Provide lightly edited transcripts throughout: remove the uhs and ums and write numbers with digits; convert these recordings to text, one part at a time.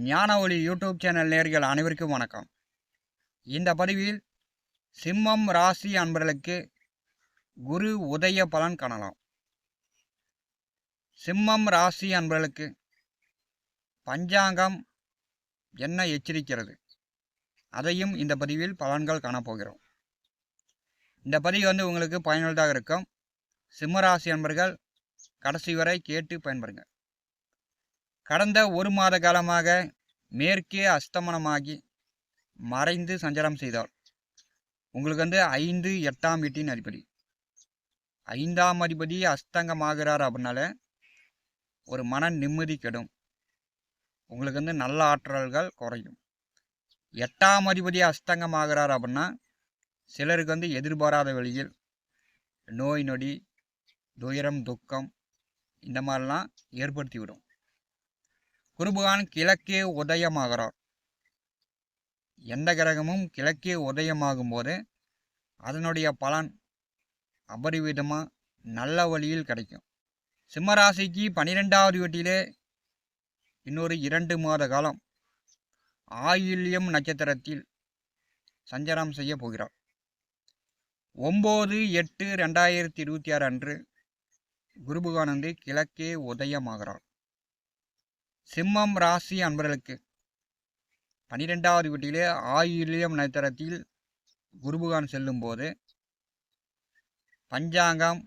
ஞான ஒளி YouTube channel நேயர்கள் அனைவருக்கும் வணக்கம். இந்த பதிவில் சிம்மம் ராசி அன்பர்களுக்கு குரு உதய பலன் காணலாம். சிம்மம் ராசி அன்பர்களுக்கு பஞ்சாங்கம் என்ன எச்சரிக்கிறது, அதையும் இந்த பதிவில் பலன்கள் காணப்போகிறோம். இந்த பதிவு உங்களுக்கு பயனுள்ளதாக இருக்கும். சிம்மராசி அன்பர்கள் கடைசி வரை கேட்டு பயன்பெறுங்க. கடந்த ஒரு மாத காலமாக மேற்கே அஸ்தமனமாகி மறைந்து சஞ்சாரம் செய்தால் உங்களுக்கு 5, 8ஆம் வீட்டின் அதிபதி, 5ஆம் அதிபதி அஸ்தங்கமாகிறார். அப்படின்னால ஒரு மன நிம்மதி கெடும், உங்களுக்கு நல்ல ஆற்றல்கள் குறையும். 8ஆம் அதிபதி அஸ்தங்கமாகிறார் அப்படின்னா சிலருக்கு எதிர்பாராத வழியில் நோய் நொடி, துயரம், துக்கம் இந்த மாதிரிலாம் ஏற்படுத்திவிடும். குருபகான் கிழக்கே உதயமாகிறார். எந்த கிரகமும் கிழக்கே உதயமாகும் போது அதனுடைய பலன் அபரிவிதமாக நல்ல வழியில் கிடைக்கும். சிம்மராசிக்கு 12வது வீட்டிலே இன்னொரு 2 மாத காலம் ஆயில்யம் நட்சத்திரத்தில் சஞ்சாரம் செய்ய போகிறார். 9/8/2026 அன்று குருபகான் கிழக்கே உதயமாகிறார். சிம்மம் ராசி அன்பர்களுக்கு 12வது வீட்டிலே ஆயில்யம் நட்சத்திரத்தில் குருபகான் செல்லும் போது பஞ்சாங்கம்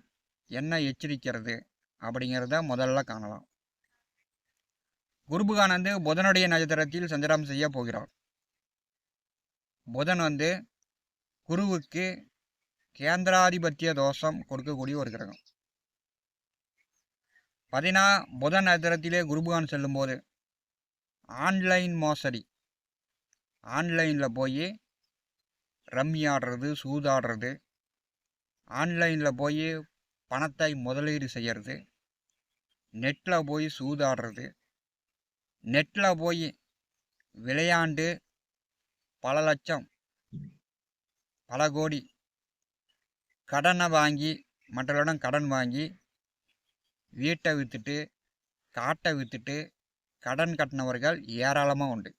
என்ன எச்சரிக்கிறது அப்படிங்கிறத முதல்ல காணலாம். குருபகான் புதனுடைய நட்சத்திரத்தில் சஞ்சாரம் செய்ய போகிறார். புதன் குருவுக்கு கேந்திராதிபத்திய தோஷம் கொடுக்கக்கூடிய ஒரு கிரகம். புதன் நட்சத்திரத்திலே குருபகான் செல்லும்போது ஆன்லைன் மோசடி, ஆன்லைனில் போய் ரம்மி ஆடுறது, சூதாடுறது, ஆன்லைனில் போய் பணத்தை முதலீடு செய்கிறது, நெட்டில் போய் சூதாடுறது, நெட்டில் போய் விளையாண்டு பல லட்சம், பல கோடி கடனை வாங்கி, மற்றவரிடம் கடன் வாங்கி வீட்டை விற்றுட்டு, காட்டை விற்றுட்டு கடன் கட்டினவர்கள் ஏராளமாக உண்டு.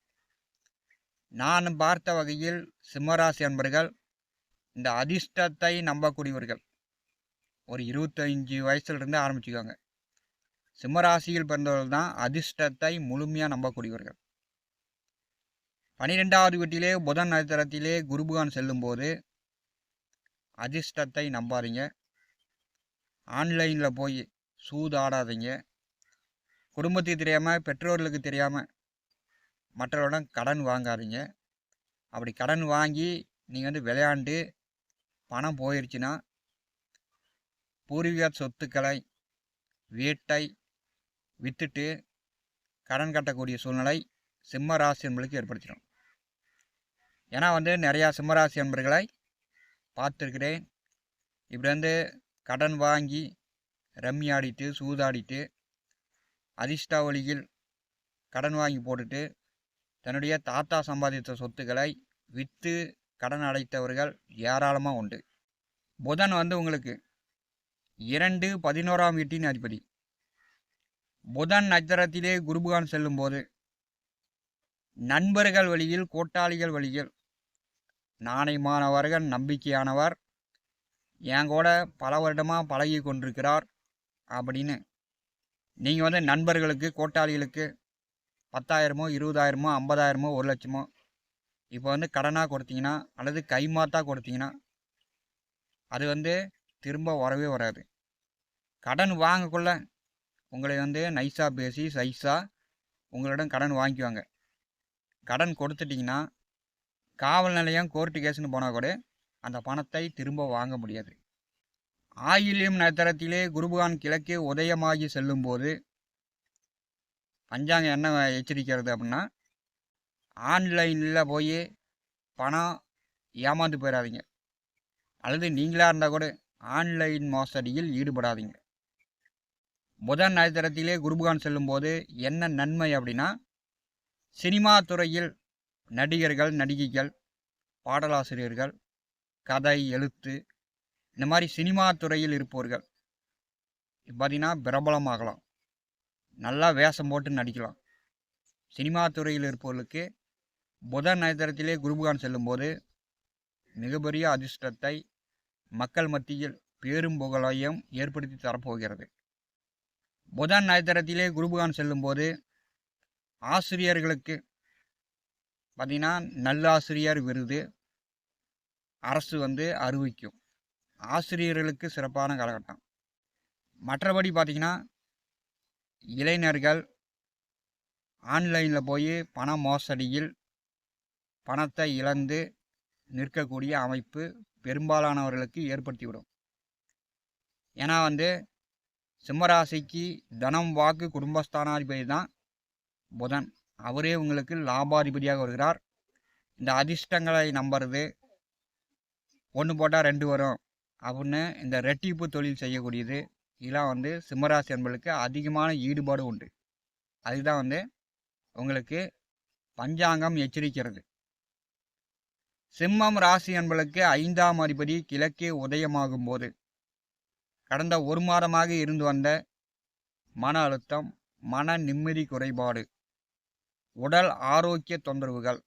நான் பார்த்த வகையில் சிம்மராசி அன்பர்கள் இந்த அதிர்ஷ்டத்தை நம்பக்கூடியவர்கள். ஒரு 25 வயசுலேருந்து ஆரம்பிச்சுக்காங்க. சிம்மராசியில் பிறந்தவர்கள் தான் அதிர்ஷ்டத்தை முழுமையாக நம்பக்கூடியவர்கள். 12வது வீட்டிலே புதன் நட்சத்திரத்திலே குருபகான் செல்லும்போது அதிர்ஷ்டத்தை நம்பாதீங்க. ஆன்லைனில் போய் சூதாடாதீங்க. குடும்பத்துக்கு தெரியாமல், பெற்றோர்களுக்கு தெரியாமல் மற்றவரிடம் கடன் வாங்காதீங்க. அப்படி கடன் வாங்கி நீங்கள் விளையாண்டு பணம் போயிடுச்சுன்னா பூர்வீக சொத்துக்களை, வீட்டை விற்றுட்டு கடன் கட்டக்கூடிய சூழ்நிலை சிம்மராசி என்பர்களுக்கு ஏற்படுத்திடும். ஏன்னா நிறையா சிம்மராசி என்பர்களை பார்த்துருக்கிறேன். இப்படி கடன் வாங்கி ரம்மி ஆடிட்டு, சூதாடிட்டு, அதிர்ஷ்ட வழியில் கடன் வாங்கி போட்டுட்டு தன்னுடைய தாத்தா சம்பாதித்த சொத்துக்களை விற்று கடன் அடைத்தவர்கள் ஏராளமாக உண்டு. புதன் உங்களுக்கு 2, 11ஆம் வீட்டின் அதிபதி. புதன் நட்சத்திரத்திலே குருபகான் செல்லும்போது நண்பர்கள் வழியில், கூட்டாளிகள் வழியில் நாணயமானவர்கள், நம்பிக்கையானவர், என் கூட பல வருடமாக பழகி கொண்டிருக்கிறார் அப்படின்னு நீங்கள் நண்பர்களுக்கு, கூட்டாளிகளுக்கு 10,000, 20,000, 50,000, 1 லட்சமோ இப்போ கடனாக கொடுத்தீங்கன்னா அல்லது கைமாத்தாக கொடுத்தீங்கன்னா அது திரும்ப வரவே வராது. கடன் வாங்கக்குள்ள உங்களை நைஸாக பேசி சைஸாக உங்களிடம் கடன் வாங்கிக்குவாங்க. கடன் கொடுத்துட்டிங்கன்னா காவல் நிலையம், கோர்ட்டு கேஸ்ன்னு போனால் கூட அந்த பணத்தை திரும்ப வாங்க முடியாது. ஆயில்யம் நட்சத்திரத்திலே குருபகான் கிழக்கே உதயமாகி செல்லும்போது பஞ்சாங்கம் என்ன எச்சரிக்கிறது அப்படின்னா ஆன்லைனில் போய் பணம் ஏமாந்து போயிடாதீங்க. அல்லது நீங்களாக இருந்தால் கூட ஆன்லைன் மோசடியில் ஈடுபடாதீங்க. புதன் நட்சத்திரத்திலே குருபகான் செல்லும்போது என்ன நன்மை அப்படின்னா சினிமா துறையில் நடிகர்கள், நடிகைகள், பாடலாசிரியர்கள், கதை, எழுத்து இந்த மாதிரி சினிமா துறையில் இருப்பவர்கள் பார்த்தீங்கன்னா பிரபலமாகலாம். நல்லா வேஷம் போட்டு நடிக்கலாம். சினிமா துறையில் இருப்பவர்களுக்கு புதன் நட்சத்திரத்திலே குருபகான் செல்லும்போது மிகப்பெரிய அதிர்ஷ்டத்தை மக்கள் மத்தியில் பேரும் புகழையும் ஏற்படுத்தி தரப்போகிறது. புதன் நட்சத்திரத்திலே குருபகான் செல்லும்போது ஆசிரியர்களுக்கு பார்த்திங்கன்னா நல்லாசிரியர் விருது அரசு அறிவிக்கும். ஆசிரியர்களுக்கு சிறப்பான காலகட்டம். மற்றபடி பார்த்திங்கன்னா இளைஞர்கள் ஆன்லைனில் போய் பண மோசடியில் பணத்தை இழந்து நிற்கக்கூடிய அமைப்பு பெரும்பாலானவர்களுக்கு ஏற்படுத்திவிடும். ஏன்னா சிம்மராசிக்கு தனம் வாக்கு குடும்பஸ்தானாதிபதி தான் புதன். அவரே உங்களுக்கு லாபாதிபதியாக வருகிறார். இந்த அதிர்ஷ்டங்களை நம்புறது, ஒன்று போட்டால் 2 வரும் அப்படின்னு இந்த ரெட்டிப்பு தொழில் செய்யக்கூடியது, இதெல்லாம் சிம்மராசி என்பர்களுக்கு அதிகமான ஈடுபாடு உண்டு. அதுதான் உங்களுக்கு பஞ்சாங்கம் எச்சரிக்கிறது. சிம்மம் ராசி என்பர்களுக்கு 5ஆம் அதிபதி கிழக்கே உதயமாகும் போது கடந்த 1 மாதமாக இருந்து வந்த மன அழுத்தம், மன நிம்மதி குறைபாடு, உடல் ஆரோக்கிய தொந்தரவுகள்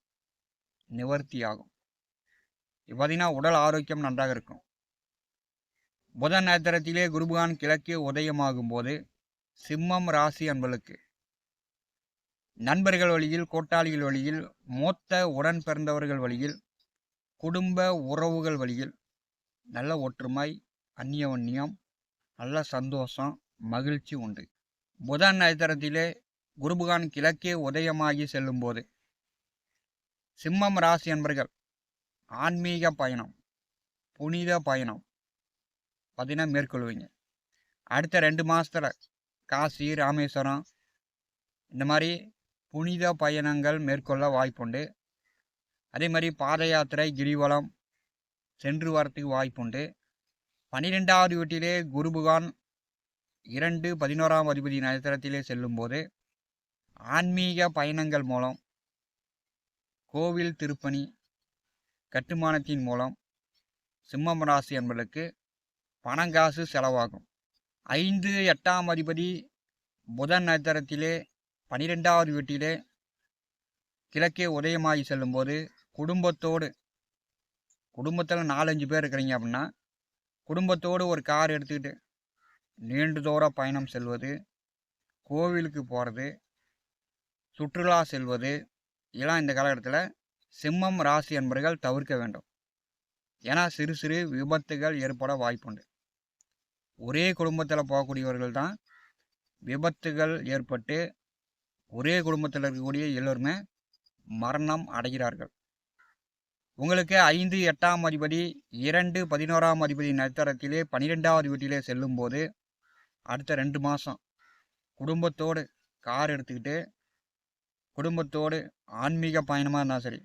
நிவர்த்தியாகும். பார்த்தீங்கன்னா உடல் ஆரோக்கியம் நன்றாக இருக்கும். புதன் நட்சத்திரத்திலே குருபகான் கிழக்கே உதயமாகும் போது சிம்மம் ராசி என்பர்களுக்கு நண்பர்கள் வழியில், கூட்டாளிகள் வழியில், மூத்த உடன் பிறந்தவர்கள் வழியில், குடும்ப உறவுகள் வழியில் நல்ல ஒற்றுமை, அந்நியோன்யம், நல்ல சந்தோஷம், மகிழ்ச்சி உண்டு. புதன் நட்சத்திரத்திலே குருபகான் கிழக்கே உதயமாகி செல்லும்போது சிம்மம் ராசி என்பர்கள் ஆன்மீக பயணம், புனித பயணம் பார்த்தீங்கன்னா மேற்கொள்வீங்க. அடுத்த 2 மாதத்தில் காசி, ராமேஸ்வரம் இந்த மாதிரி புனித பயணங்கள் மேற்கொள்ள வாய்ப்புண்டு. அதே மாதிரி பாத யாத்திரை, கிரிவலம் சென்று வரத்துக்கு வாய்ப்புண்டு. 12வது வீட்டிலே குருபகான் 2 11ஆம் அதிபதி நட்சத்திரத்திலே செல்லும்போது ஆன்மீக பயணங்கள் மூலம், கோவில் திருப்பணி கட்டுமானத்தின் மூலம் சிம்மம் ராசி என்பதற்கு பணங்காசு செலவாகும். 5 8ஆம் அதிபதி புதன் நட்சத்திரத்திலே 12வது வீட்டிலே கிழக்கே உதயமாகி செல்லும்போது குடும்பத்தில் 4-5 பேர் இருக்கிறீங்க அப்படின்னா குடும்பத்தோடு ஒரு கார் எடுத்துக்கிட்டு நீண்ட தூர பயணம் செல்வது, கோவிலுக்கு போகிறது, சுற்றுலா செல்வது, இதெல்லாம் இந்த காலகட்டத்தில் சிம்மம் ராசி என்பவர்கள் தவிர்க்க வேண்டும். ஏன்னா சிறு சிறு விபத்துகள் ஏற்பட வாய்ப்புண்டு. ஒரே குடும்பத்தில் போகக்கூடியவர்கள் தான் விபத்துகள் ஏற்பட்டு ஒரே குடும்பத்தில் இருக்கக்கூடிய எல்லோருமே மரணம் அடைகிறார்கள். உங்களுக்கு 5 8ஆம் அதிபதி 2 11ஆம் அதிபதி நட்சத்திரத்திலே 12வது வீட்டிலே செல்லும்போது அடுத்த 2 மாதம் குடும்பத்தோடு கார் எடுத்துக்கிட்டு குடும்பத்தோடு ஆன்மீக பயணமாக இருந்தால் சரி,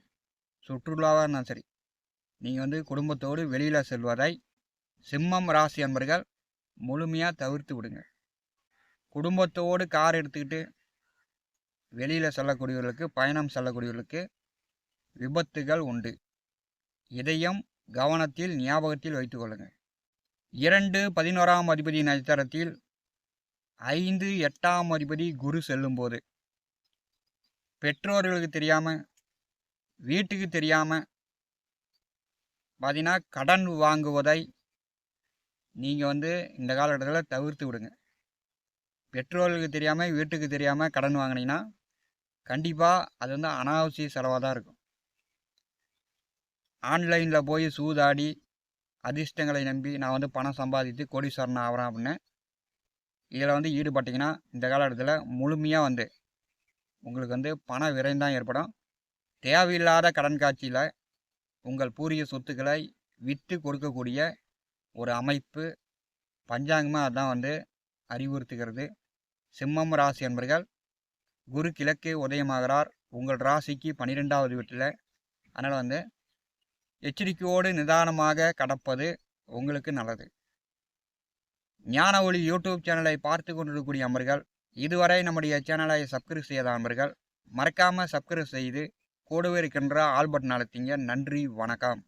சுற்றுலாவாக இருந்தால் சரி, நீங்கள் குடும்பத்தோடு வெளியில் செல்வதை சிம்மம் ராசி என்பர்கள் முழுமையாக தவிர்த்து விடுங்க. குடும்பத்தோடு கார் எடுத்துக்கிட்டு வெளியில் செல்லக்கூடியவர்களுக்கு, பயணம் செல்லக்கூடியவர்களுக்கு விபத்துகள் உண்டு. இதையும் கவனத்தில் ஞாபகத்தில் வைத்துக் கொள்ளுங்கள். 2 11ஆம் அதிபதி நட்சத்திரத்தில் 5 8ஆம் அதிபதி குரு செல்லும்போது பெற்றோர்களுக்கு தெரியாமல், வீட்டுக்கு தெரியாமல் பார்த்தீங்கன்னா கடன் வாங்குவதை நீங்கள் இந்த காலகட்டத்தில் தவிர்த்து விடுங்க. பெற்றோர்களுக்கு தெரியாமல், வீட்டுக்கு தெரியாமல் கடன் வாங்கினீங்கன்னா கண்டிப்பாக அது அனாவசிய செலவாக தான் இருக்கும். ஆன்லைனில் போய் சூதாடி அதிர்ஷ்டங்களை நம்பி நான் பணம் சம்பாதித்து கோடீஸ்வரன் ஆகிறேன் அப்படின்னு இதில் ஈடுபட்டிங்கன்னா இந்த காலகட்டத்தில் முழுமையாக உங்களுக்கு பண விரயம்தான் ஏற்படும். தேவையில்லாத கடன் காட்சியில் உங்கள் பூரிய சொத்துக்களை விற்று கொடுக்கக்கூடிய ஒரு அமைப்பு பஞ்சாங்கமாக அதான் அறிவுறுத்துகிறது. சிம்மம் ராசி என்பர்கள் குரு கிழக்கே உதயமாகிறார் உங்கள் ராசிக்கு 12வது வீட்டில். அதனால் எச்சரிக்கையோடு நிதானமாக கடப்பது உங்களுக்கு நல்லது. ஞான ஒளி யூடியூப் சேனலை பார்த்து கொண்டிருக்கக்கூடிய அன்பர்கள், இதுவரை நம்முடைய சேனலை சப்ஸ்கிரைப் செய்யாத அன்பர்கள் மறக்காமல் சப்ஸ்கிரைப் செய்து கூடவே இருக்கின்ற ஆல் பட்டன் அழுத்திங்க. நன்றி, வணக்கம்.